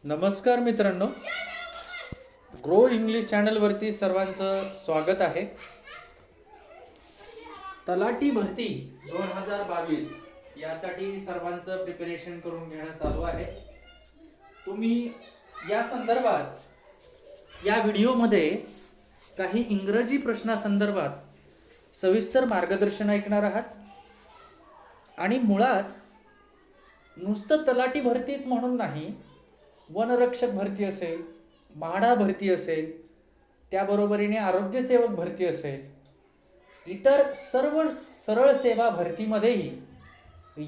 नमस्कार मित्रांनो, grow English चॅनलवरती सर्वांचं स्वागत आहे. तलाठी भरती 2022 यासाठी सर्वांचं प्रिपरेशन करून घेणं चालू आहे. तुम्ही या संदर्भात या व्हिडिओमध्ये काही इंग्रजी प्रश्नासंदर्भात सविस्तर मार्गदर्शन ऐकणार आहात. आणि मुळात नुसतं तलाठी भरतीच म्हणून नाही, वनरक्षक भरती असेल, म्हाडा भरती असेल, त्याबरोबरीने आरोग्यसेवक भरती असेल, इतर सर्व सरळ सेवा भरतीमध्येही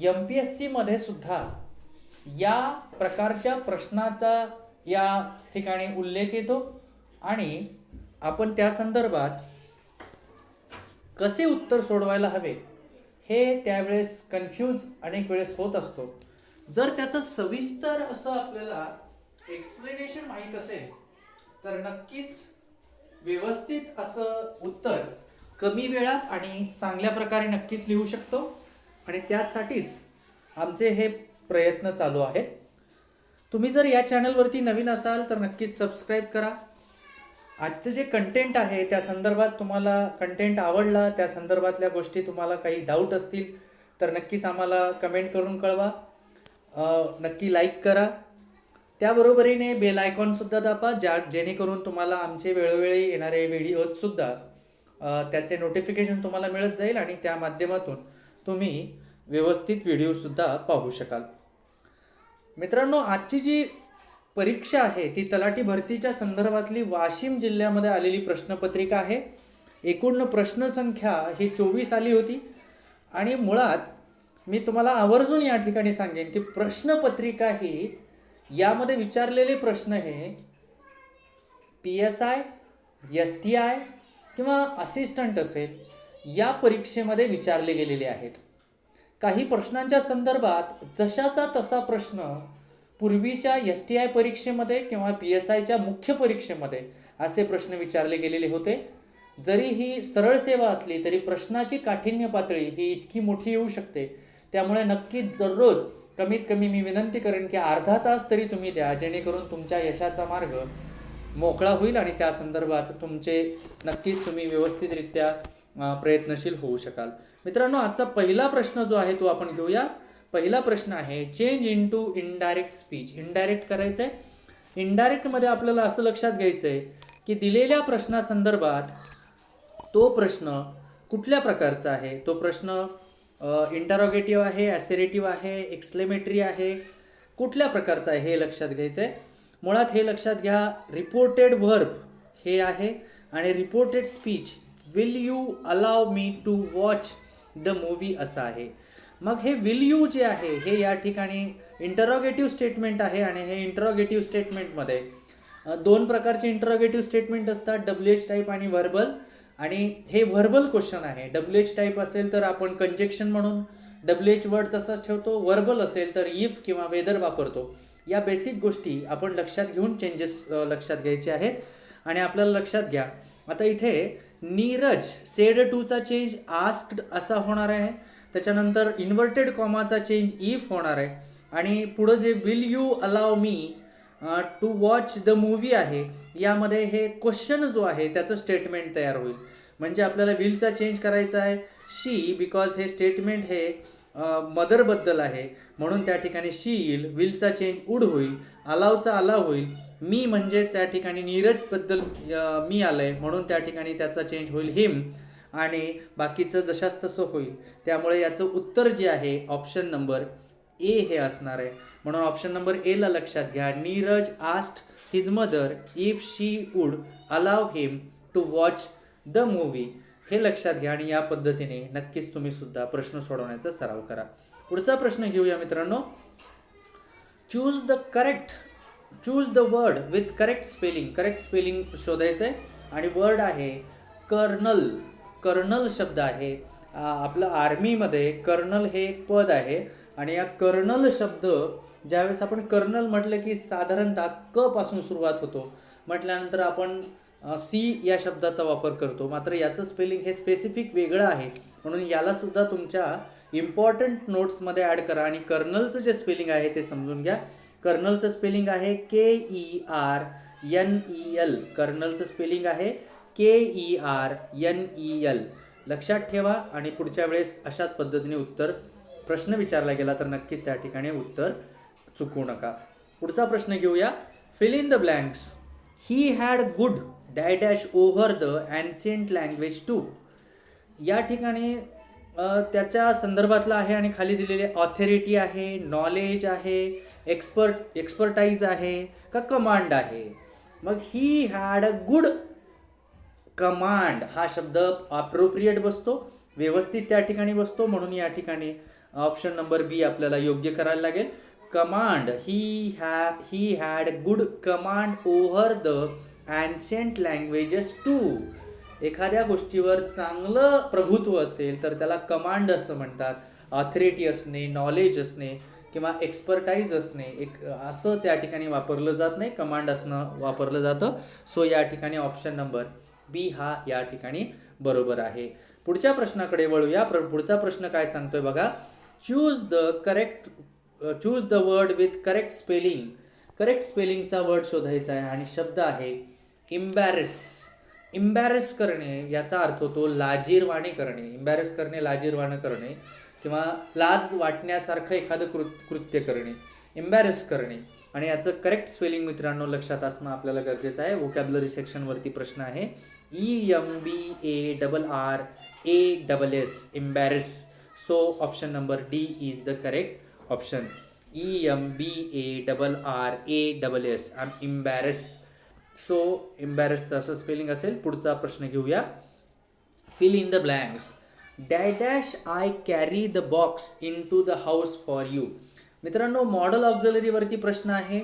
MPSC मध्ये सुद्धा या प्रकारच्या प्रश्नाचा या ठिकाणी उल्लेख येतो आणि आपण त्या संदर्भात कसे उत्तर सोडवायला हवे हे त्यावेळेस कन्फ्यूज अनेक वेळेस होत असतो. जर त्याचं सविस्तर असं आपल्याला एक्सप्लेनेशन माहीत असेल तर नक्कीच व्यवस्थित असं उत्तर कमी वेळात आणि चांगल्या प्रकारे नक्कीच लिहू शकतो. आणि त्यासाठीच आमचे हे प्रयत्न चालू आहेत. तुम्ही जर या चॅनलवरती नवीन असाल तर नक्कीच सबस्क्राईब करा. आजचं जे कंटेंट आहे त्या संदर्भात तुम्हाला कंटेंट आवडला, त्या संदर्भातल्या गोष्टी तुम्हाला काही डाऊट असतील तर नक्कीच आम्हाला कमेंट करून कळवा. नक्की लाईक करा. त्याबरोबरीने बेल आयकॉनसुद्धा दाबा, जेणेकरून तुम्हाला आमचे वेळोवेळी येणारे व्हिडिओजसुद्धा त्याचे नोटिफिकेशन तुम्हाला मिळत जाईल आणि त्या माध्यमातून तुम्ही व्यवस्थित व्हिडिओसुद्धा पाहू शकाल. मित्रांनो, आजची जी परीक्षा आहे ती तलाठी भरतीच्या संदर्भातली वाशिम जिल्ह्यामध्ये आलेली प्रश्नपत्रिका आहे. एकूण प्रश्नसंख्या ही 24 आली होती. आणि मुळात मी तुम्हाला आवर्जून या ठिकाणी सांगेन की प्रश्नपत्रिका ही यामध्ये विचारलेले प्रश्न हे PSI, STI किंवा असिस्टंट असेल या परीक्षेमध्ये विचारले गेलेले आहेत. काही प्रश्नांच्या संदर्भात जशाचा तसा प्रश्न पूर्वीच्या STI परीक्षेमध्ये किंवा PSIच्या मुख्य परीक्षेमध्ये असे प्रश्न विचारले गेलेले होते. जरी ही सरळ सेवा असली तरी प्रश्नाची काठिण्य पातळी ही इतकी मोठी येऊ शकते. त्यामुळे नक्की दररोज कमीत कमी मी विनंती करेन की अर्धा तास तरी तुम्ही द्या, जेणेकरून तुमच्या यशाचा मार्ग मोकळा होईल आणि त्या संदर्भात तुमचे नक्कीच तुम्ही व्यवस्थितरित्या प्रयत्नशील होऊ शकाल. मित्रांनो, आजचा पहिला प्रश्न जो आहे तो आपण घेऊया. पहिला प्रश्न आहे change into indirect speech. Indirect करायचं आहे. इनडायरेक्टमध्ये आपल्याला असं लक्षात घ्यायचं आहे की दिलेल्या प्रश्नासंदर्भात तो प्रश्न कुठल्या प्रकारचा आहे. तो प्रश्न इंटरोगेटिव्ह आहे, ॲसेरेटिव्ह आहे, एक्सक्लेमेटरी आहे, कुठल्या प्रकारचा आहे हे लक्षात घ्यायचं आहे. मुळात हे लक्षात घ्या, रिपोर्टेड व्हर्ब हे आहे आणि reported speech will you allow me to watch the movie असं आहे. मग हे विल यू जे आहे हे या ठिकाणी इंटरोगेटिव्ह स्टेटमेंट आहे आणि हे इंटरोगेटिव्ह स्टेटमेंटमध्ये दोन प्रकारचे इंटरोगेटिव्ह स्टेटमेंट असतात, WH टाईप आणि व्हर्बल. आणि हे व्हर्बल क्वेश्चन आहे. WH टाईप असेल तर आपण कंजेक्शन म्हणून WH वर्ड तसाच ठेवतो. व्हर्बल असेल तर इफ किंवा वेदर वापरतो. या बेसिक गोष्टी आपण लक्षात घेऊन चेंजेस लक्षात घ्यायचे आहेत. आणि आपल्याला लक्षात घ्या, आता इथे नीरज सेड टूचा चेंज आस्क्ड असा होणार आहे. त्याच्यानंतर इन्व्हर्टेड कॉमाचा चेंज इफ होणार आहे. आणि पुढं जे will you allow me to watch the movie आहे यामध्ये हे क्वेश्चन जो आहे त्याचं स्टेटमेंट तयार होईल. म्हणजे आपल्याला विलचा चेंज करायचा आहे शी, बिकॉज हे स्टेटमेंट हे मदरबद्दल आहे म्हणून त्या ठिकाणी शी येईल. विलचा चेंज वुड होईल. अलावचा अलाव होईल. मी म्हणजेच त्या ठिकाणी नीरजबद्दल मी आलंय म्हणून त्या ठिकाणी त्याचा चेंज होईल हिम. आणि बाकीचं जशाच तसं होईल. त्यामुळे याचं उत्तर जे आहे ऑप्शन नंबर ए हे असणार आहे. म्हणून ऑप्शन नंबर ए ला लक्षात घ्या. Neeraj asked his mother if she would allow him to watch the movie हे लक्षात घ्या. आणि या पद्धतीने नक्कीच तुम्ही सुद्धा प्रश्न सोडवण्याचा सराव करा. पुढचा प्रश्न घेऊया मित्रांनो. Choose the word with correct spelling. Correct spelling शोधायचं आहे. आणि वर्ड आहे कर्नल. कर्नल शब्द आहे. आपलं आर्मीमध्ये कर्नल हे एक पद आहे. आणि या कर्नल शब्द ज्यावेळेस आपण कर्नल म्हटलं की साधारणतः क पासून सुरुवात होतो. म्हटल्यानंतर आपण सी या शब्दाचा वापर करतो. मात्र याचं स्पेलिंग हे स्पेसिफिक वेगळं आहे. म्हणून याला सुद्धा तुमच्या इम्पॉर्टंट नोट्समध्ये ॲड करा आणि कर्नलचं जे स्पेलिंग आहे ते समजून घ्या. कर्नलचं स्पेलिंग आहे KERNEL. कर्नलचं स्पेलिंग आहे KERNEL. लक्षात ठेवा आणि पुढच्या वेळेस अशाच पद्धतीने प्रश्न विचारला गेला तर नक्कीच त्या ठिकाणी उत्तर चुकवू नका. पुढचा प्रश्न घेऊया. Fill in the blanks. He had good dash over the ancient language too. या ठिकाणी त्याच्या संदर्भातला आहे आणि खाली दिलेले ऑथॉरिटी आहे, नॉलेज आहे, एक्सपर्टाईज आहे का कमांड आहे. मग he had a good command हा शब्द अप्रोप्रिएट बसतो, व्यवस्थित त्या ठिकाणी बसतो, म्हणून या ठिकाणी ऑप्शन नंबर बी आपल्याला योग्य करायला लागेल. Command. He had good command over the ancient languages too. एखाद्या गोष्टीवर चांगलं प्रभुत्व असेल तर त्याला कमांड असं म्हणतात. ऑथॉरिटी असणे, नॉलेज असणे किंवा एक्सपर्टाईज असणे असं त्या ठिकाणी वापरलं जात नाही, कमांड असणं वापरलं जातं. सो या ठिकाणी ऑप्शन नंबर बी हा या ठिकाणी बरोबर आहे. पुढच्या प्रश्नाकडे वळूया. पुढचा प्रश्न काय सांगतोय बघा. Choose the word with correct spelling. Correct स्पेलिंगचा वर्ड शोधायचा आहे आणि शब्द आहे इम्बॅरेस. इम्बॅरेस करणे याचा अर्थ होतो लाजीरवाणे करणे. इम्बॅरेस करणे, लाजीरवाणं करणे किंवा लाज वाटण्यासारखं एखादं कृत्य करणे, इम्बॅरेस करणे. आणि याचं करेक्ट स्पेलिंग मित्रांनो लक्षात असणं आपल्याला गरजेचं आहे. व्होकॅब्युलरी सेक्शनवरती प्रश्न आहे. EMBARRASS embarrass. So option number D is the correct option. EMBARRASS embarrass. So इम्बॅरेसचं असं स्पेलिंग असेल. पुढचा प्रश्न घेऊया. Fill in the blanks. Dash I carry the box into the house for you. मित्रांनो मॉडल ऑक्झिलरीवरती प्रश्न आहे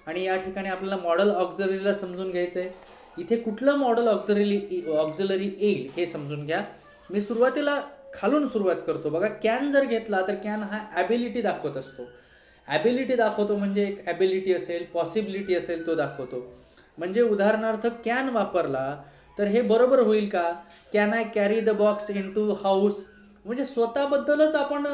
आणि या ठिकाणी आपल्याला मॉडल ऑक्झिलरीला समजून घ्यायचं आहे. इथे कुठलं मॉडल ऑक्झिलरी येईल हे समजून घ्या. मी सुरुवातीला खालून सुरुवात करतो बघा. कॅन जर घेतला तर कॅन हा ॲबिलिटी दाखवत असतो. ॲबिलिटी दाखवतो म्हणजे एक ॲबिलिटी असेल, पॉसिबिलिटी असेल तो दाखवतो. म्हणजे उदाहरणार्थ कॅन वापरला तर हे बरोबर होईल का. Can I carry the box into house म्हणजे स्वतःबद्दलच आपण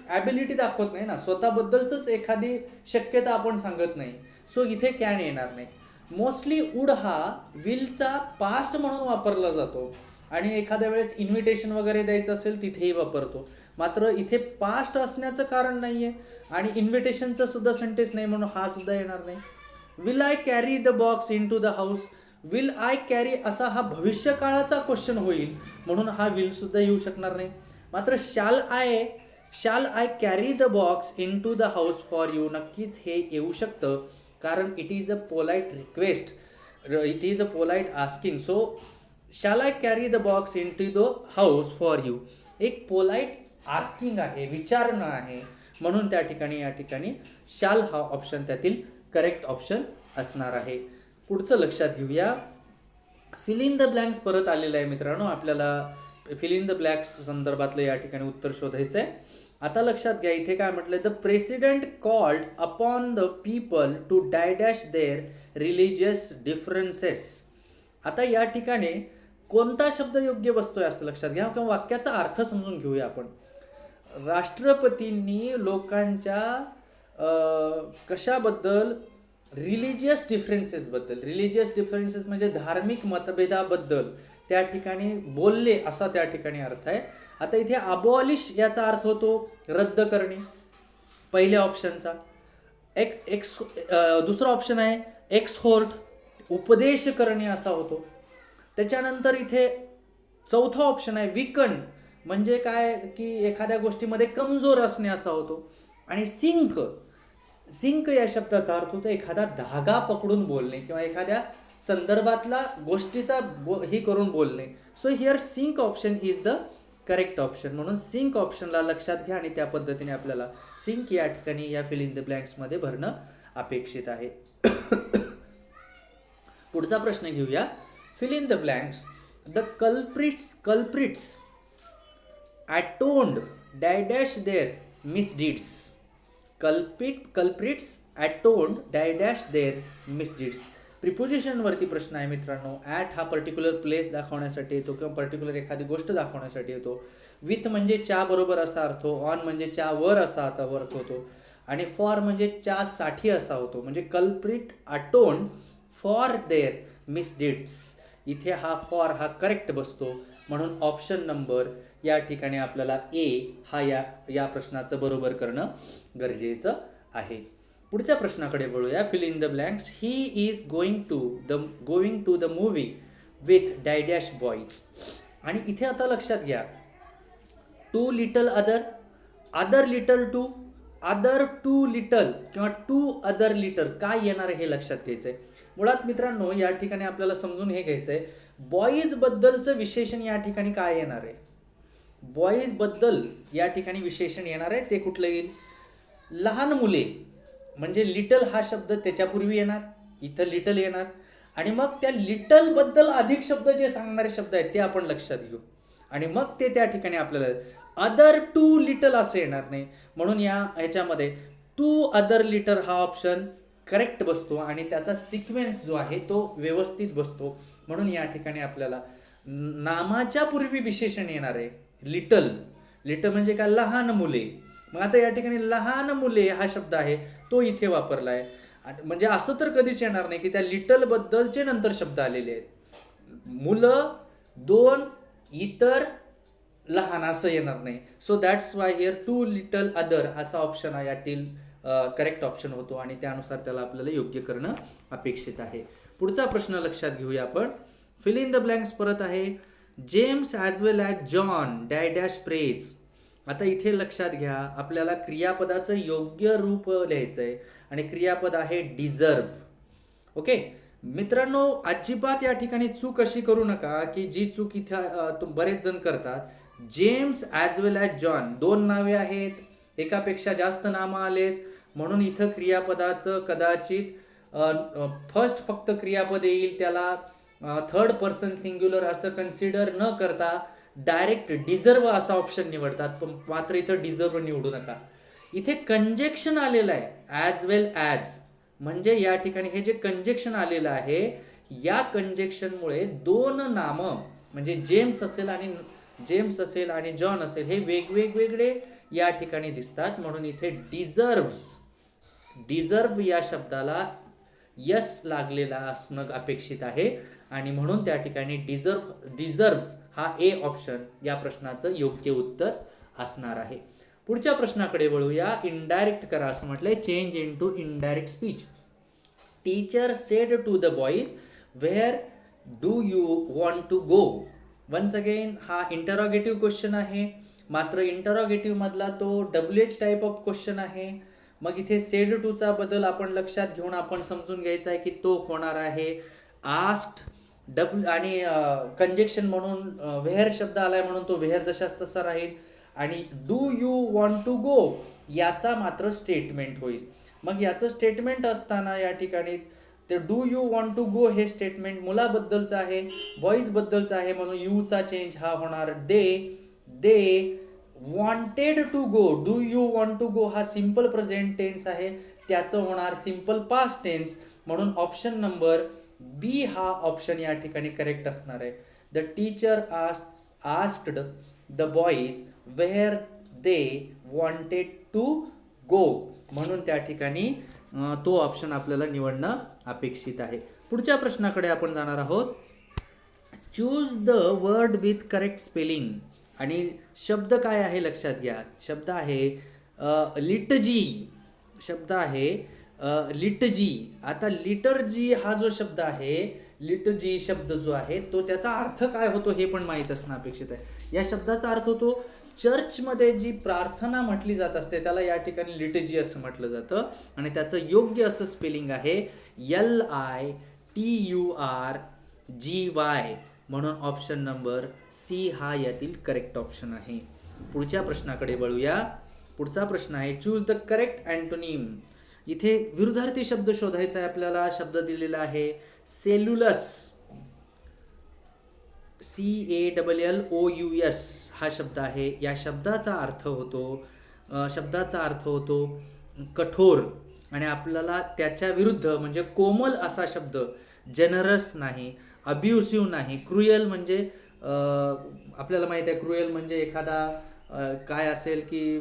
ॲबिलिटी दाखवत नाही ना, स्वतःबद्दलच एखादी शक्यता आपण सांगत नाही. सो इथे कॅन येणार नाही. मोस्टली वुड हा विलचा पास्ट म्हणून वापरला जातो आणि एखाद्या वेळेस इन्व्हिटेशन वगैरे द्यायचं असेल तिथेही वापरतो. मात्र इथे पास्ट असण्याचं कारण नाही आहे आणि इन्व्हिटेशनचं सुद्धा सेंटेन्स नाही म्हणून हा सुद्धा येणार नाही. Will I carry the box into the house. Will I carry असा हा भविष्यकाळाचा क्वेश्चन होईल म्हणून हा विल सुद्धा येऊ शकणार नाही. मात्र shall I carry the box into the house for you नक्कीच हे येऊ शकतं कारण it is a polite request, it is a polite asking. So shall I carry the box into the house for you एक polite asking आहे, विचारणं आहे, म्हणून त्या ठिकाणी या ठिकाणी शाल हा ऑप्शन त्यातील करेक्ट ऑप्शन असणार आहे. पुढचं लक्षात घेऊया. फिल इन द ब्लँक्स परत आलेलं आहे मित्रांनो. आपल्याला फिल इन द ब्लँक्स संदर्भातलं या ठिकाणी उत्तर शोधायचं आहे. आता लक्षात घ्या इथे काय म्हटलंय. The president called upon the people to dash their religious differences. आता या ठिकाणी कोणता शब्द योग्य बसतोय असं लक्षात घ्या किंवा वाक्याचा अर्थ समजून घेऊया आपण. राष्ट्रपतींनी लोकांच्या कशाबद्दल, रिलिजियस डिफरन्सेसबद्दल. रिलिजियस डिफरन्सेस म्हणजे धार्मिक मतभेदाबद्दल त्या ठिकाणी बोलले असा त्या ठिकाणी अर्थ आहे. आता इथे अबॉलिश याचा अर्थ होतो रद्द करणे पहिल्या ऑप्शनचा. दुसरा ऑप्शन आहे एक्सहोर्ट उपदेश करणे असा होतो. त्याच्यानंतर इथे चौथा ऑप्शन आहे विकन म्हणजे काय की एखाद्या गोष्टीमध्ये कमजोर असणे असा होतो. आणि सिंक या शब्दाचा अर्थ होतो एखादा धागा पकडून बोलणे किंवा एखाद्या संदर्भातला गोष्टीचा ही करून बोलणे. So here sink option is the correct option. म्हणून सिंक ऑप्शनला लक्षात घ्या आणि त्या पद्धतीने आपल्याला सिंक या ठिकाणी या फिल इन द ब्लँक्समध्ये भरणं अपेक्षित आहे. पुढचा प्रश्न घेऊया. Fill in the blanks. The culprits atoned dash their misdeeds. Culprits atoned dash their misdeeds. प्रिपोजिशनवरती प्रश्न आहे मित्रांनो. ॲट हा पर्टिक्युलर प्लेस दाखवण्यासाठी येतो किंवा पर्टिक्युलर एखादी गोष्ट दाखवण्यासाठी येतो. विथ म्हणजे च्या बरोबर असा अर्थ, ऑन म्हणजे च्या वर असा आता अर्थ होतो. आणि फॉर म्हणजे च्या साठी असा होतो, म्हणजे कल्प्रिट अटोन फॉर देअर मिसडीड्स. इथे हा फॉर हा करेक्ट बसतो, म्हणून ऑप्शन नंबर या ठिकाणी आपल्याला ए हा या प्रश्नाचं बरोबर करणं गरजेचं आहे. पुढच्या प्रश्नाकडे वळूया. Fill in the blanks. He is going to the movie with dash boys. आणि इथे आता लक्षात घ्या, two little other little two, other two little किंवा टू अदर लिटल काय येणार आहे हे लक्षात घ्यायचंय. मुळात मित्रांनो या ठिकाणी आपल्याला समजून हे घ्यायचंय, बॉईज बद्दलचं विशेषण या ठिकाणी काय येणार आहे. बॉईज बद्दल या ठिकाणी विशेषण येणार आहे, ते कुठलं येईल, लहान मुले, म्हणजे लिटल हा शब्द त्याच्यापूर्वी येणार, इथं लिटल येणार, आणि मग त्या लिटल बद्दल अधिक शब्द जे सांगणारे शब्द आहेत ते आपण लक्षात घेऊ, आणि मग ते त्या ठिकाणी आपल्याला अदर टू लिटल असं येणार नाही. म्हणून ह्याच्यामध्ये टू अदर लिटल हा ऑप्शन करेक्ट बसतो आणि त्याचा सिक्वेन्स जो आहे तो व्यवस्थित बसतो. म्हणून या ठिकाणी आपल्याला नामाच्या पूर्वी विशेषण येणार आहे लिटल. लिटल म्हणजे काय, लहान मुले. मग आता या ठिकाणी लहान मुले हा शब्द आहे तो इथे वापरला आहे. म्हणजे असं तर कधीच येणार नाही की त्या लिटल बद्दलचे नंतर शब्द आलेले आहेत. मुलं, दोन, इतर, लहान असं येणार नाही. So that's why here two little other असा ऑप्शन यातील करेक्ट ऑप्शन होतो आणि त्यानुसार त्याला आपल्याला योग्य करणं अपेक्षित आहे. पुढचा प्रश्न लक्षात घेऊया आपण. फिल इन द ब्लँक्स परत आहे. जेम्स ॲज वेल ॲज जॉन डॅश प्रेज. आता इथे लक्षात घ्या, आपल्याला क्रियापदाचं योग्य रूप लिहायचं आहे आणि क्रियापद आहे डिझर्व. ओके मित्रांनो, अजिबात या ठिकाणी चूक अशी करू नका की जी चूक इथे बरेच जण करतात. जेम्स ॲज वेल ॲज जॉन, दोन नावे आहेत, एकापेक्षा जास्त नामं आलेत, म्हणून इथं क्रियापदाचं कदाचित फर्स्ट फक्त क्रियापद येईल, त्याला थर्ड पर्सन सिंग्युलर असं कन्सिडर न करता डायरेक्ट डिझर्व असा ऑप्शन निवडतात. पण मात्र इथं डिझर्व निवडू नका. इथे कंजेक्शन आलेलं आहे ॲज वेल ॲज, म्हणजे या ठिकाणी हे जे कंजेक्शन आलेलं आहे या कंजेक्शनमुळे दोन नामं म्हणजे जेम्स असेल आणि जॉन असेल हे वेगवेगळे या ठिकाणी दिसतात. म्हणून इथे डिझर्व या शब्दाला यस लागलेला असणं अपेक्षित आहे आणि म्हणून त्या ठिकाणी डिझर्व्स हा ए ऑप्शन या प्रश्नाचं योग्य उत्तर असणार आहे. पुढच्या प्रश्नाकडे वळूया. इनडायरेक्ट करा असं म्हटलंय. Change into indirect speech. Teacher said to the boys where do you want to go. Once again हा इंटरॉगेटिव्ह क्वेश्चन आहे, मात्र इंटरॉगेटिव्ह मधला तो WH टाईप ऑफ क्वेश्चन आहे. मग इथे सेड टूचा बदल आपण लक्षात घेऊन आपण समजून घ्यायचा आहे की तो होणार आहे आस्क्ड आणि कंजेक्शन म्हणून वेअर शब्द आलाय म्हणून तो वेअर जशाच तसा राहील आणि do you want to go याचा मात्र स्टेटमेंट होईल. मग याचं स्टेटमेंट असताना या ठिकाणी ते do you want to go हे स्टेटमेंट मुलाबद्दलचं आहे, बॉईज बद्दलचं आहे, म्हणून यूचा चेंज हा होणार they wanted to go. Do you want to go हा सिंपल प्रेझेंट टेन्स आहे, त्याचं होणार सिंपल पास्ट टेन्स. म्हणून ऑप्शन नंबर बी हा ऑप्शन या ठिकाणी करेक्ट असणार आहे. The teacher asked the boys where they wanted to go, म्हणून त्या ठिकाणी तो ऑप्शन आपल्याला निवडणं अपेक्षित आहे. पुढच्या प्रश्नाकडे आपण जाणार आहोत. Choose the word with correct spelling. आणि शब्द काय आहे लक्षात घ्या. शब्द आहे लिटजी. शब्द आहे लिटजी. आता लिटरजी हा जो शब्द आहे, लिटजी शब्द जो आहे तो त्याचा अर्थ काय होतो हे पण माहीत असणं अपेक्षित आहे. या शब्दाचा अर्थ होतो चर्चमध्ये जी प्रार्थना म्हटली जात असते त्याला या ठिकाणी लिटजी असं म्हटलं जातं आणि त्याचं योग्य असं स्पेलिंग आहे LITURGY. म्हणून ऑप्शन नंबर सी हा यातील करेक्ट ऑप्शन आहे. पुढच्या प्रश्नाकडे वळूया. पुढचा प्रश्न आहे चूज द करेक्ट अँटोनिम. इथे विरुद्धार्थी शब्द शोधायचा आहे आपल्याला. शब्द दिलेला आहे सेल्युलस. CALLOUS हा शब्द आहे. या शब्दाचा अर्थ होतो कठोर आणि आपल्याला त्याच्या विरुद्ध म्हणजे कोमल असा शब्द, जनरस नाही, अब्युसिव्ह नाही, क्रुएल म्हणजे आपल्याला माहिती आहे क्रुएल म्हणजे एखादा काय असेल की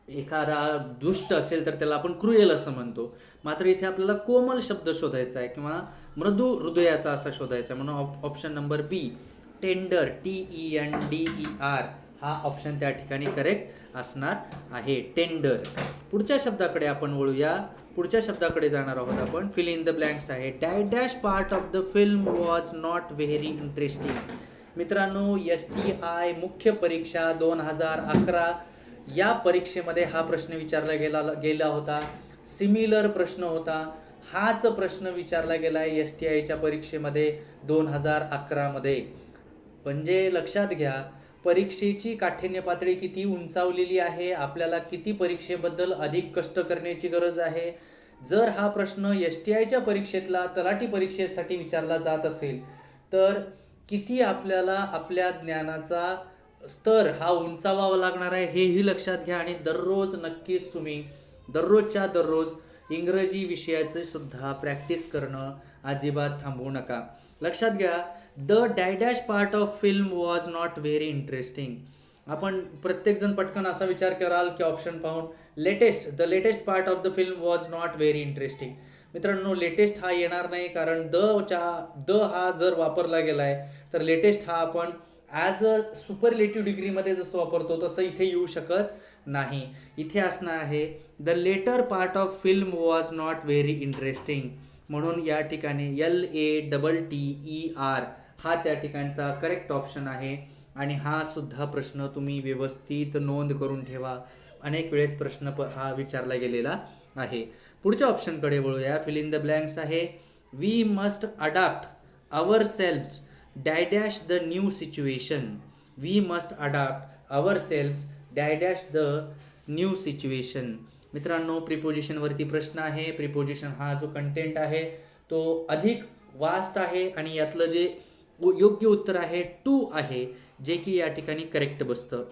एखादा दुष्ट असेल तर त्याला आपण क्रुएल असं म्हणतो. मात्र इथे आपल्याला कोमल शब्द शोधायचा आहे किंवा मृदू हृदयाचा असा शोधायचा आहे, म्हणून ऑप्शन नंबर बी टेंडर, TENDER हा ऑप्शन त्या ठिकाणी करेक्ट असणार आहे, टेंडर. पुढच्या शब्दाकडे आपण वळूया. पुढच्या शब्दाकडे जाणार आहोत आपण. फिल इन द ब्लँक्स आहे. Dash part of the film was not very interesting. मित्रांनो, STI मुख्य परीक्षा 2011 या परीक्षेमध्ये हा प्रश्न विचारला गेला होता. सिमिलर प्रश्न होता. हाच प्रश्न विचारला गेला आहे STIच्या परीक्षेमध्ये 2011 मध्ये. म्हणजे लक्षात घ्या, परीक्षेची काठिण्य पातळी किती उंचावलेली आहे, आपल्याला किती परीक्षेबद्दल अधिक कष्ट करण्याची गरज आहे. जर हा प्रश्न STIच्या परीक्षेतला तलाठी परीक्षेसाठी विचारला जात असेल तर किती आपल्याला आपल्या ज्ञानाचा स्तर हा उंचावावा लागणार आहे हेही लक्षात घ्या. आणि दररोज नक्कीच तुम्ही दररोजच्या दररोज इंग्रजी विषयाचे सुद्धा प्रॅक्टिस करणं अजिबात थांबवू नका. लक्षात घ्या, the dash part of film was not very interesting. आपण प्रत्येकजण पटकन असा विचार कराल की ऑप्शन पाहून the latest part of the film was not very interesting. मित्रांनो, लेटेस्ट हा येणार नाही, कारण द हा जर वापरला गेला आहे तर लेटेस्ट हा आपण ॲज अ सुपरलेटिव्ह डिग्रीमध्ये जसं वापरतो तसं इथे येऊ शकत नाही. इथे असणार आहे the latter part of film was not very interesting. म्हणून या ठिकाणी LATTER हा त्या ठिकाणचा करेक्ट ऑप्शन आहे. आणि हा सुद्धा प्रश्न तुम्ही व्यवस्थित नोंद करून ठेवा. अनेक वेळेस प्रश्न हा विचारला गेलेला आहे. पुढच्या ऑप्शनकडे वळूया. फिल इन द ब्लँक्स आहे. We must adapt ourselves dash the new situation. We must adapt ourselves dash the new situation. मित्रांनो, प्रिपोजिशनवरती प्रश्न आहे. प्रिपोजिशन हा जो कंटेंट आहे तो अधिक वास्ट आहे आणि यातलं जे योग्य उत्तर आहे टू आहे, जे की या ठिकाणी करेक्ट बसतं.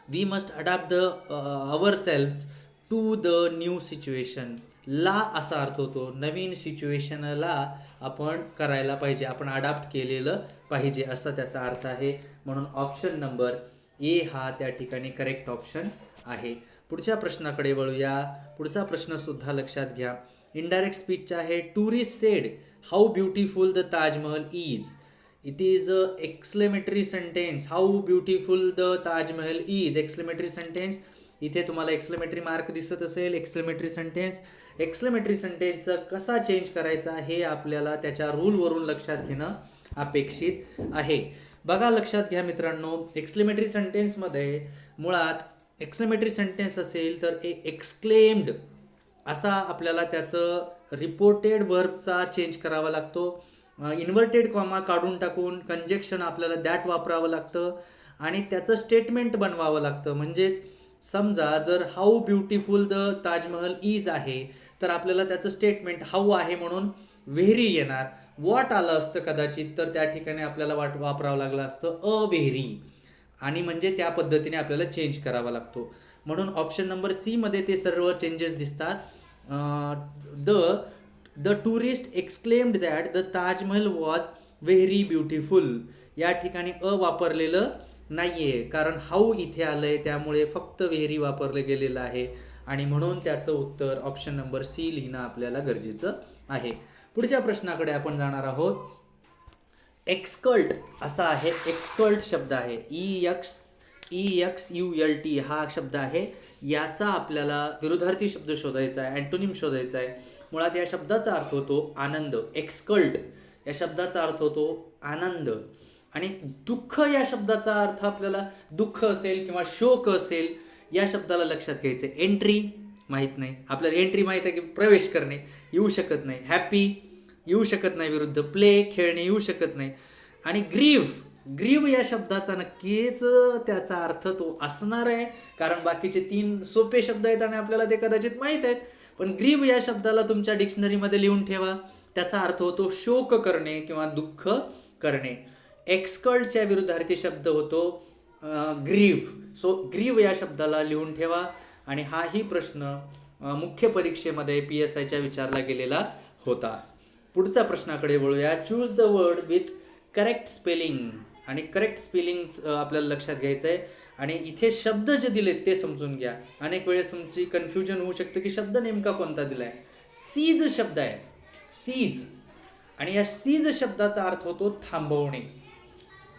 We must adapt ourselves to the new situation. ला असा अर्थ होतो. नवीन सिच्युएशनला आपण करायला पाहिजे, आपण अडॅप्ट केलेलं पाहिजे असा त्याचा अर्थ आहे. म्हणून ऑप्शन नंबर ए हा त्या ठिकाणी करेक्ट ऑप्शन आहे. पुढच्या प्रश्नाकडे वळूया. पुढचा प्रश्न सुद्धा लक्षात घ्या. इनडायरेक्ट स्पीचचा आहे. Tourist sed how beautiful the Taj Mahal is. It is a exclamatory sentence. How beautiful the Taj Mahal is, exclamatory sentence. इथे तुम्हाला एक्सक्लेमेटरी मार्क दिसत असेल. एक्सक्लेमेटरी सेंटेन्सचा कसा चेंज करायचा हे आपल्याला त्याच्या रूलवरून लक्षात घेणं अपेक्षित आहे. बघा, लक्षात घ्या मित्रांनो, एक्सक्लेमेटरी सेंटेन्समध्ये मुळात एक्सक्लेमेटरी सेंटेन्स असेल तर एक्सक्लेम्ड असा आपल्याला त्याचं रिपोर्टेड वर्बचा चेंज करावा लागतो. इन्व्हर्टेड कॉमा काढून टाकून कंजक्शन आपल्याला दॅट वापरावं लागतं आणि त्याचं स्टेटमेंट बनवावं लागतं. म्हणजेच समजा जर how beautiful the Taj Mahal is आहे तर आपल्याला त्याचं स्टेटमेंट हाऊ आहे म्हणून व्हेरी येणार. वॉट आलं असतं कदाचित तर त्या ठिकाणी आपल्याला वापरावं लागलं असतं अ व्हेरी, आणि म्हणजे त्या पद्धतीने आपल्याला चेंज करावा लागतो. म्हणून ऑप्शन नंबर सी मध्ये ते सर्व चेंजेस दिसतात. The tourist exclaimed that the Taj Mahal was very beautiful. या ठिकाणी अ वापरलेलं नाहीये, कारण हाऊ इथे आलंय, त्यामुळे फक्त व्हेरी वापरलं गेलेलं आहे आणि म्हणून त्याचं उत्तर ऑप्शन नंबर सी लिहिणं आपल्याला गरजेचं आहे. पुढच्या प्रश्नाकडे आपण जाणार आहोत. एक्सकल्ट असा आहे. एक्सकल्ट शब्द आहे. EXULT हा शब्द आहे. याचा आपल्याला विरुद्धार्थी शब्द शोधायचा आहे, अँटोनिम शोधायचा आहे. मुळात या शब्दाचा अर्थ होतो आनंद. एक्सकल्ट या शब्दाचा अर्थ होतो आनंद. आणि दुःख या शब्दाचा अर्थ आपल्याला दुःख असेल किंवा शोक असेल या शब्दाला लक्षात घ्यायचं. एंट्री माहीत नाही आपल्याला. एंट्री माहीत आहे की प्रवेश करणे येऊ शकत नाही. हॅपी येऊ शकत नाही विरुद्ध. प्ले खेळणे येऊ शकत नाही. आणि ग्रीव या शब्दाचा नक्कीच त्याचा अर्थ तो असणार आहे, कारण बाकीचे 3 सोपे शब्द आहेत आणि आपल्याला ते कदाचित माहीत आहेत. पण ग्रीव या शब्दाला तुमच्या डिक्शनरीमध्ये लिहून ठेवा. त्याचा अर्थ होतो शोक करणे किंवा दुःख करणे. एक्सकल्टच्या विरुद्धार्थी शब्द होतो ग्रीव. सो ग्रीव या शब्दाला लिहून ठेवा. आणि हाही प्रश्न मुख्य परीक्षेमध्ये PSIच्या विचारला गेलेला होता. पुढच्या प्रश्नाकडे वळूया. Choose the word with correct spelling. आणि करेक्ट स्पेलिंग आपल्याला लक्षात घ्यायचं आहे. आणि इथे शब्द जे दिलेत ते समजून घ्या. अनेक वेळेस तुमची कन्फ्युजन होऊ शकते की शब्द नेमका कोणता दिलाय. सीज शब्द आहे, सीज, आणि या सीज शब्दाचा अर्थ होतो थांबवणे.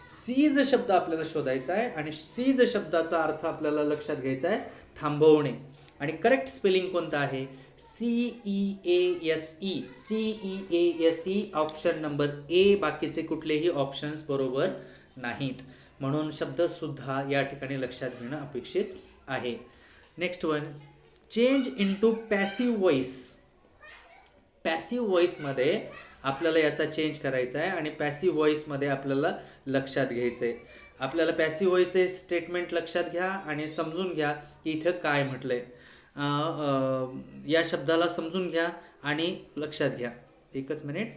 सीज शब्द आपल्याला शोधायचा आहे आणि सीज शब्दाचा अर्थ आपल्याला लक्षात घ्यायचा आहे थांबवणे. आणि करेक्ट स्पेलिंग कोणतं आहे? CEASE, CEASE, option number A. बाकीचे कुठलेही ऑप्शन्स बरोबर नाहीत, म्हणून शब्द सुद्धा या ठिकाणी लक्षात घेणं अपेक्षित आहे. Next one, change into passive voice. Passive व्हॉइसमध्ये आपल्याला याचा चेंज करायचा आहे आणि पॅसिव्ह व्हॉइसमध्ये आपल्याला लक्षात घ्यायचं आहे. आपल्याला पॅसिव्ह व्हॉइसचे स्टेटमेंट लक्षात घ्या आणि समजून घ्या की इथं काय म्हटलंय. या शब्दाला समजून घ्या आणि लक्षात घ्या. एकच minute.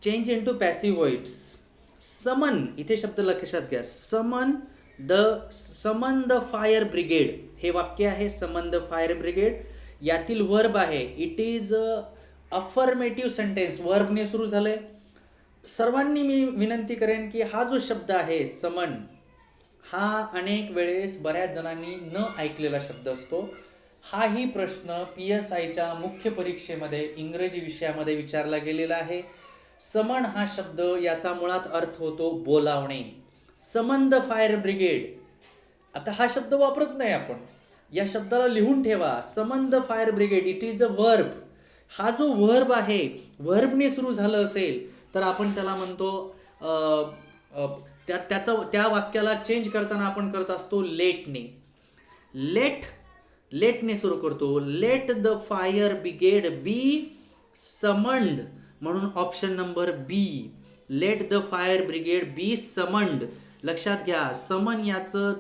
Change into passive voice. समन, इथे शब्द लक्षात घ्या. समन द फायर ब्रिगेड हे वाक्य आहे. समन द फायर ब्रिगेड, यातील वर्ब आहे इट इज अफर्मेटिव्ह सेंटेन्स, वर्बने सुरू झालंय. सर्वांनी मी विनंती करेन की हा जो शब्द आहे समन, हा अनेक वेळेस बऱ्याच जणांनी न ऐकलेला शब्द असतो. हाही प्रश्न PSIच्या मुख्य परीक्षेमध्ये इंग्रजी विषयामध्ये विचारला गेलेला आहे. समन हा शब्द याचा मुळात अर्थ होतो बोलावणे. समन द फायर ब्रिगेड, आता हा शब्द वापरत नाही आपण, या शब्दाला लिहून ठेवा. समन the fire brigade, it is a verb. हा जो वर्ब आहे, वर्बने सुरू झालं असेल तर आपण त्याला म्हणतो त्या वाक्याला चेंज करताना आपण करत असतो लेटने. लेटने सुरू करतो. Let the fire brigade be summoned, म्हणून option number B, let the fire brigade be summoned. लक्षात घ्या, समन याचं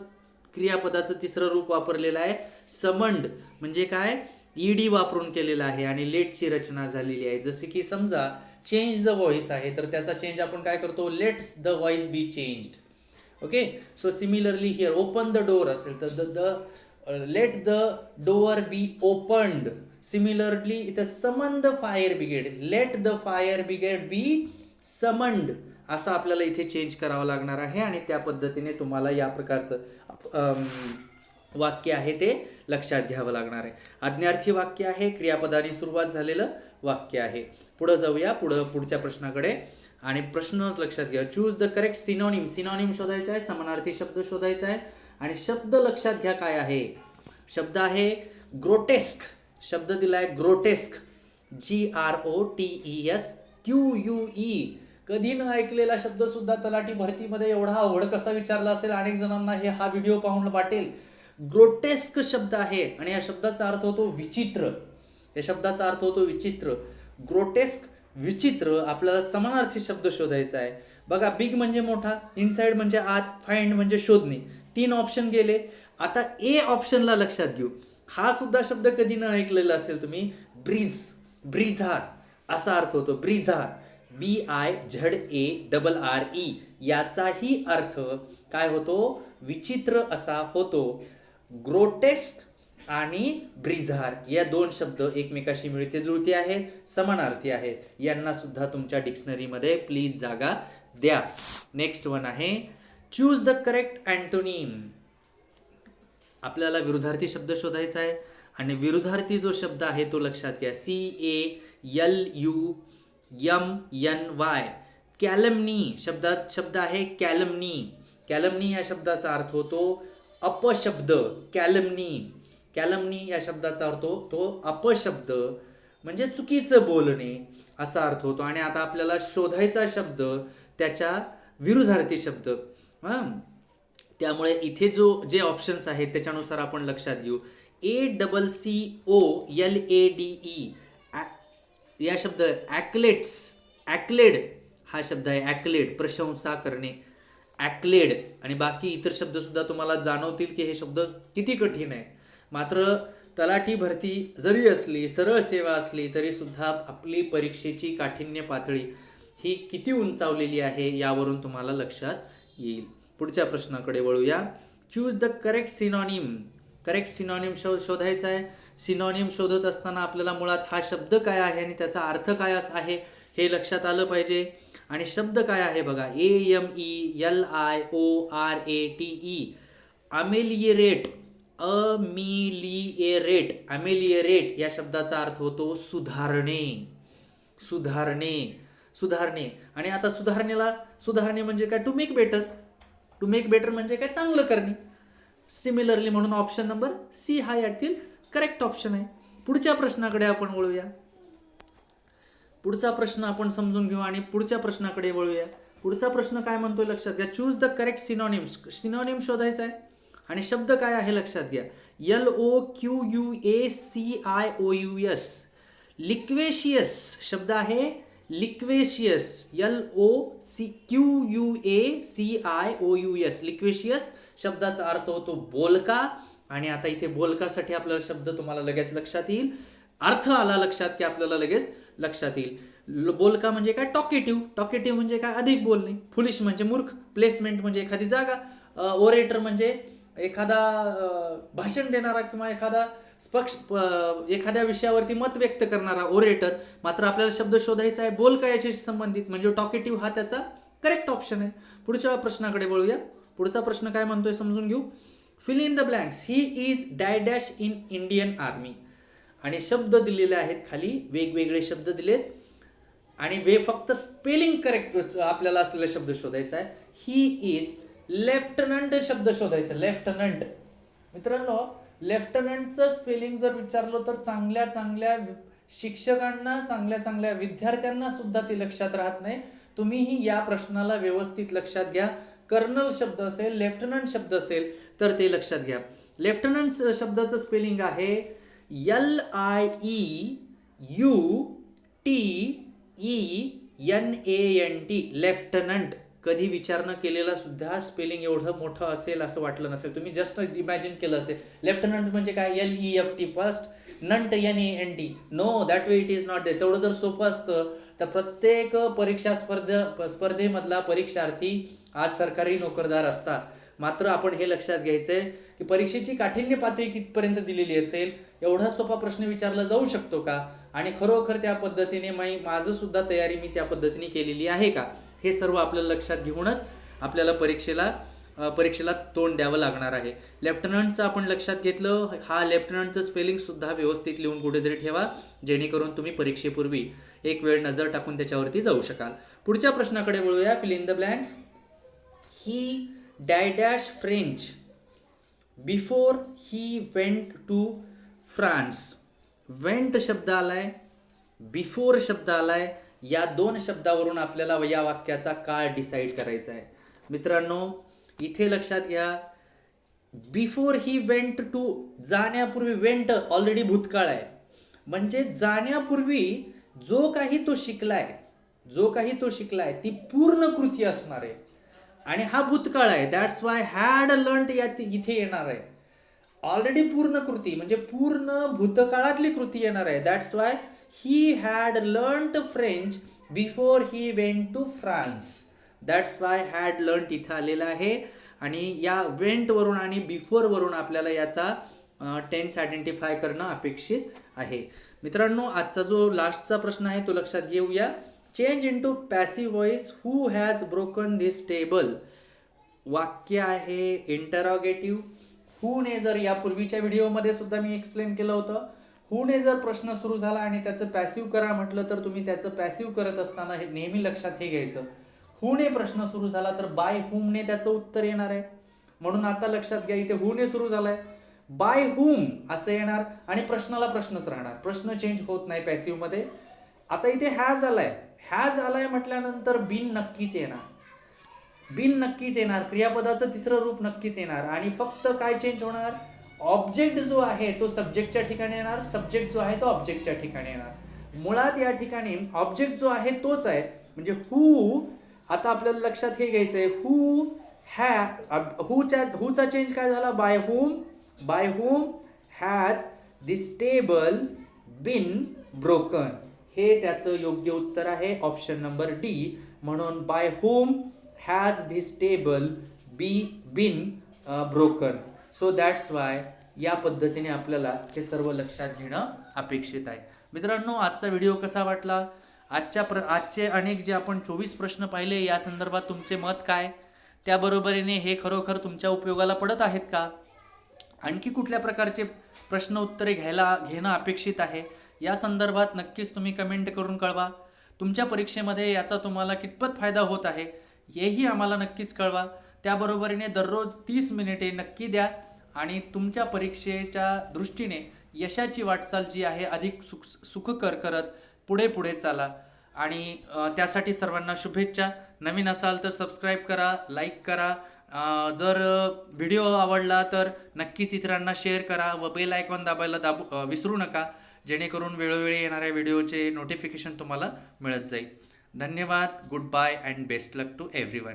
क्रियापदाचं तिसरं रूप वापरलेलं आहे. समन्ड म्हणजे काय, ईडी वापरून केलेलं आहे आणि लेटची रचना झालेली आहे. जसे की समजा चेंज द व्हॉइस आहे तर त्याचा चेंज आपण काय करतो, let's the voice be changed. Okay, so similarly here open the door असेल तर let the door be opened. Similarly इथं summon the fire brigade, let the fire brigade be summoned, असं आपल्याला इथे चेंज करावं लागणार आहे. आणि त्या पद्धतीने तुम्हाला या प्रकारचं वाक्य आहे ते लक्षात घ्यावं लागणार आहे. आज्ञार्थी वाक्य आहे, क्रियापदाने सुरुवात झालेलं वाक्य आहे. पुढं जाऊया, पुढच्या प्रश्नाकडे. आणि प्रश्न लक्षात घ्या. Choose the correct synonym. Synonym शोधायचा आहे, समानार्थी शब्द शोधायचा आहे. आणि शब्द लक्षात घ्या काय आहे. शब्द आहे ग्रोटेस्क. शब्द दिलाय ग्रोटेस्क, GROTESQUE. कधी न ऐकलेला शब्द सुद्धा तलाठी भरतीमध्ये एवढा अवघड कसा विचारला असेल, अनेक जणांना हा व्हिडिओ पाहून वाटेल. ग्रोटेस्क शब्द आहे आणि या शब्दाचा अर्थ होतो विचित्र. या शब्दाचा अर्थ होतो विचित्र. ग्रोटेस्क, विचित्र. आपल्याला समानार्थी शब्द शोधायचा आहे. बघा, बिग म्हणजे मोठा, इनसाइड म्हणजे आत, फाइंड म्हणजे शोधणे. 3 ऑप्शन गेले. आता ए ऑप्शनला लक्षात घेऊ. हा सुद्धा शब्द कधी न ऐकलेला असेल तुम्ही. ब्रीज, ब्रिझार असा अर्थ होतो. ब्रिझार, BIZARRE. याचाही अर्थ काय होतो, विचित्र असा होतो. ग्रोटेस्क आणि ब्रिझार या 2 शब्द एकमेकाशी मिळते जुळते आहे, समानार्थी आहे. यांना सुद्धा तुमच्या डिक्शनरीमध्ये प्लीज जागा द्या. नेक्स्ट वन आहे चूज द करेक्ट अँटोनिम. आपल्याला विरुद्धार्थी शब्द शोधायचा आहे आणि विरुद्धार्थी जो शब्द आहे तो लक्षात घ्या. CALUMNY. कॅलमनी शब्द आहे कॅलमनी. कॅलमनी या शब्दाचा अर्थ होतो अपशब्द. कॅलमनी या शब्दाचा अर्थ होतो अपशब्द म्हणजे चुकीचं बोलणे असा अर्थ होतो. आणि आता आपल्याला शोधायचा शब्द त्याच्या विरुद्धार्थी शब्द. त्यामुळे इथे जे ऑप्शन्स आहेत त्याच्यानुसार आपण लक्षात घेऊ. ACCOLADE या शब्द ॲक्लेट्स. ॲक्लेड हा शब्द आहे. ॲक्लेड प्रशंसा करणे, ॲक्लेड. आणि बाकी इतर शब्द सुद्धा तुम्हाला जाणवतील की हे शब्द किती कठीण आहे. मात्र तलाठी भरती जरी असली, सरळ सेवा असली तरी सुद्धा आपली परीक्षेची काठिण्य पातळी ही किती उंचावलेली आहे यावरून तुम्हाला लक्षात येईल. पुढच्या प्रश्नाकडे वळूया. Choose the correct synonym. Correct synonym शोधायचा आहे. सिनॉनिम शोधत असताना आपल्याला मुळात हा शब्द काय आहे आणि त्याचा अर्थ काय आहे हे लक्षात आलं पाहिजे. आणि शब्द काय आहे बघा, AMELIORATE, अमेलिएरेट. अमेलिएरेट या शब्दाचा अर्थ होतो सुधारणे, सुधारणे, सुधारणे. आणि आता सुधारणे म्हणजे काय, to make better. To make better म्हणजे काय, चांगलं करणे. सिमिलरली म्हणून ऑप्शन नंबर सी हा यातील करेक्ट ऑप्शन आहे. पुढच्या प्रश्नाकडे आपण वळूया. पुढचा प्रश्न आपण समजून घेऊ आणि पुढच्या प्रश्नाकडे वळूया. पुढचा प्रश्न काय म्हणतोय लक्षात घ्या. Choose the correct synonyms. Synonym शोधायचा आहे आणि शब्द काय आहे लक्षात घ्या. LOQUACIOUS, लिक्वेशियस शब्द आहे. लिक्वेशियस, LOQUACIOUS, लिक्वेशियस शब्दाचा अर्थ होतो बोलका. आणि आता इथे बोलकासाठी आपल्याला शब्द तुम्हाला लगेच लक्षात येईल. अर्थ आला लक्षात की आपल्याला लगेच लक्षात येईल. बोलका म्हणजे काय, टॉकेटिव्ह. टॉकेटिव्ह म्हणजे काय, अधिक बोलणे. फुलिश म्हणजे मूर्ख. प्लेसमेंट म्हणजे एखादी जागा. ओरेटर म्हणजे एखादा भाषण देणारा किंवा एखाद्या विषयावरती मत व्यक्त करणारा ओरेटर. मात्र आपल्याला शब्द शोधायचा आहे बोलका याच्याशी संबंधित, म्हणजे टॉकेटिव्ह हा त्याचा करेक्ट ऑप्शन आहे. पुढच्या प्रश्नाकडे वळूया. पुढचा प्रश्न काय म्हणतोय समजून घेऊ. Fill in the blanks. He is dash in Indian army. आणि शब्द दिलेले आहेत खाली, वेगवेगळे शब्द दिलेत आणि फक्त स्पेलिंग करेक्ट आपल्याला असलेला शब्द शोधायचा आहे. ही इज लेफ्टनंट शब्द शोधायचा. लेफ्टनंट. मित्रांनो, लेफ्टनंटचं स्पेलिंग जर विचारलं तर चांगल्या चांगल्या शिक्षकांना, चांगल्या चांगल्या विद्यार्थ्यांना सुद्धा ते लक्षात राहत नाही. तुम्हीही या प्रश्नाला व्यवस्थित लक्षात घ्या. कर्नल शब्द असेल, लेफ्टनंट शब्द असेल तर ते लक्षात घ्या. लेफ्टनंट शब्दाचं स्पेलिंग आहे LIEUTENANT, लेफ्टनंट. कधी विचार न केलेला सुद्धा स्पेलिंग एवढं मोठं असेल असं वाटलं नसेल. तुम्ही जस्ट इमॅजिन केलं असेल. लेफ्टनंट म्हणजे काय, LEFT फर्स्ट, नंट NANT. No, that way it is not there. तेवढं जर सोपं असतं तर प्रत्येक परीक्षा स्पर्धेमधला परीक्षार्थी आज सरकारी नोकरदार असता. मात्र आपण हे लक्षात घ्यायचंय की परीक्षेची काठिण्य पातळी कितपर्यंत दिलेली असेल, एवढा सोपा प्रश्न विचारला जाऊ शकतो का, आणि खरोखर त्या पद्धतीने माझं सुद्धा तयारी मी त्या पद्धतीने केलेली आहे का, हे सर्व आपल्याला लक्षात घेऊनच आपल्याला परीक्षेला तोंड द्यावं लागणार आहे. लेफ्टनंटचं आपण लक्षात घेतलं. हा लेफ्टनंटचं स्पेलिंग सुद्धा व्यवस्थित लिहून कुठेतरी ठेवा, जेणेकरून तुम्ही परीक्षेपूर्वी एक वेळ नजर टाकून त्याच्यावरती जाऊ शकाल. पुढच्या प्रश्नाकडे वळूया. Fill in the blanks. He dash French before he went to France. Went शब्द आलाय, बिफोर शब्द आलाय. या दोन शब्दावरून आपल्याला या वाक्याचा काळ डिसाईड करायचा आहे. मित्रांनो, इथे लक्षात घ्या, बिफोर ही वेंट टू, जाण्यापूर्वी. वेंट ऑलरेडी भूतकाळ आहे, म्हणजे जाण्यापूर्वी जो काही तो शिकलाय ती पूर्ण कृती असणार आहे. आणि हा भूतकाळ आहे. दॅट्स वाय हॅड लर्न्ड इथे येणार आहे. ऑलरेडी पूर्ण कृती म्हणजे पूर्ण भूतकाळातली कृती येणार आहे. That's why he had learned French before he went to France. That's why had learned इथं आलेला आहे. आणि या वेंट वरून आणि बिफोर वरून आपल्याला याचा टेन्स आयडेंटिफाय करणं अपेक्षित आहे. मित्रांनो, आजचा जो लास्टचा प्रश्न आहे तो लक्षात घेऊया. Change into passive voice. Who has broken this table. वाक्य आहे इंटरॉगेटिव्ह. हूने जर यापूर्वीच्या व्हिडिओमध्ये सुद्धा मी एक्सप्लेन केलं होतं. हूने जर प्रश्न सुरू झाला आणि त्याचं पॅसिव्ह करा म्हटलं तर तुम्ही त्याचं पॅसिव्ह करत असताना हे नेहमी लक्षात हे घ्यायचं. हूने प्रश्न सुरू झाला तर बाय हुमने त्याचं उत्तर येणार आहे. म्हणून आता लक्षात घ्या, इथे हूने सुरू झालाय, बाय हुम असं येणार आणि प्रश्नाला प्रश्नच राहणार. प्रश्न चेंज होत नाही पॅसिव्ह मध्ये. आता इथे हॅज आलाय म्हटल्यानंतर बिन नक्कीच येणार. क्रियापदाचं तिसरं रूप नक्कीच येणार. आणि फक्त काय चेंज होणार, ऑब्जेक्ट जो आहे तो सब्जेक्टच्या ठिकाणी येणार, सब्जेक्ट जो आहे तो ऑब्जेक्टच्या ठिकाणी येणार. मुळात या ठिकाणी ऑब्जेक्ट जो आहे तोच आहे, म्हणजे हू. आता आपल्याला लक्षात हे घ्यायचंय, हूचा चेंज काय झाला, by whom has this table been broken. हे त्याचं योग्य उत्तर आहे, ऑप्शन नंबर डी. म्हणून by whom has this table been broken. So that's why या पद्धतीने आपल्याला हे सर्व लक्षात घेणं अपेक्षित आहे. मित्रांनो, आजचा व्हिडिओ कसा वाटला, आजचे अनेक जे आपण 24 प्रश्न पाहिले या संदर्भात तुमचे मत काय, त्याबरोबरीने हे खरोखर तुमच्या उपयोगाला पडत आहेत का, आणखी कुठल्या प्रकारचे प्रश्न उत्तरे घेणं अपेक्षित आहे या संदर्भात नक्कीच तुम्ही कमेंट करून कळवा. तुमच्या परीक्षेमध्ये याचा तुम्हाला कितपत फायदा होत आहे हेही आम्हाला नक्कीच कळवा. त्याबरोबरीने दररोज 30 मिनिटे नक्की द्या आणि तुमच्या परीक्षेच्या दृष्टीने यशाची वाटचाल जी आहे अधिक सुखकर करत पुढे पुढे चाला. आणि त्यासाठी सर्वांना शुभेच्छा. नवीन असाल तर सबस्क्राईब करा, लाईक करा. जर व्हिडिओ आवडला तर नक्कीच इतरांना शेअर करा व बेल आयकॉन दाबायला विसरू नका, जेणेकरून वेळोवेळी येणाऱ्या व्हिडिओचे नोटिफिकेशन तुम्हाला मिळत जाईल. धन्यवाद. Goodbye and best luck to everyone.